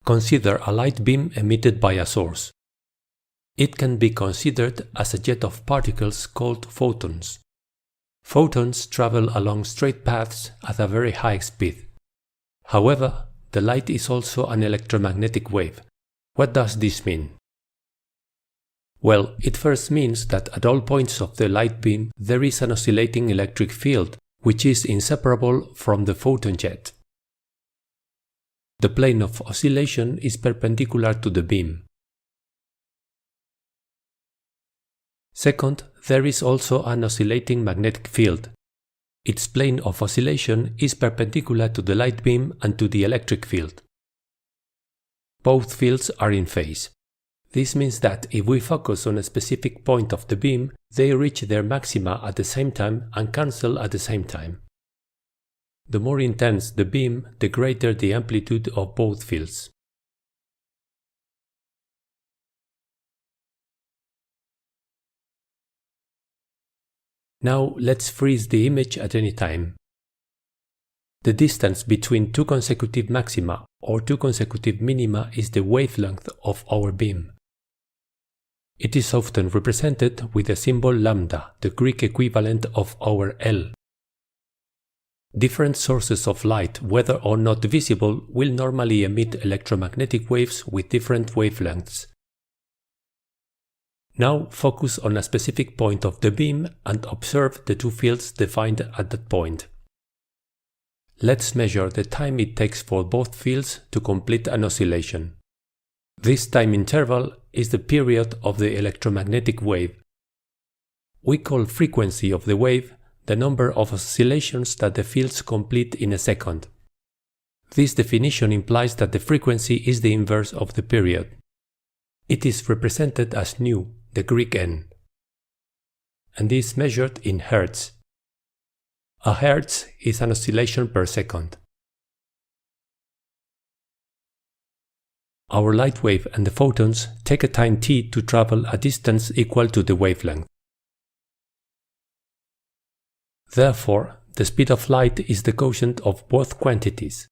Consider a light beam emitted by a source. It can be considered as a jet of particles called photons. Photons travel along straight paths at a very high speed. However, the light is also an electromagnetic wave. What does this mean? Well, it first means that at all points of the light beam there is an oscillating electric field, which is inseparable from the photon jet. The plane of oscillation is perpendicular to the beam. Second, there is also an oscillating magnetic field. Its plane of oscillation is perpendicular to the light beam and to the electric field. Both fields are in phase. This means that if we focus on a specific point of the beam, they reach their maxima at the same time and cancel at the same time. The more intense the beam, the greater the amplitude of both fields. Now let's freeze the image at any time. The distance between two consecutive maxima or two consecutive minima is the wavelength of our beam. It is often represented with the symbol lambda, the Greek equivalent of our L. Different sources of light, whether or not visible, will normally emit electromagnetic waves with different wavelengths. Now focus on a specific point of the beam and observe the two fields defined at that point. Let's measure the time it takes for both fields to complete an oscillation. This time interval is the period of the electromagnetic wave. We call frequency of the wave the number of oscillations that the fields complete in a second. This definition implies that the frequency is the inverse of the period. It is represented as nu, the Greek n, and is measured in hertz. A hertz is an oscillation per second. Our light wave and the photons take a time t to travel a distance equal to the wavelength. Therefore, the speed of light is the quotient of both quantities.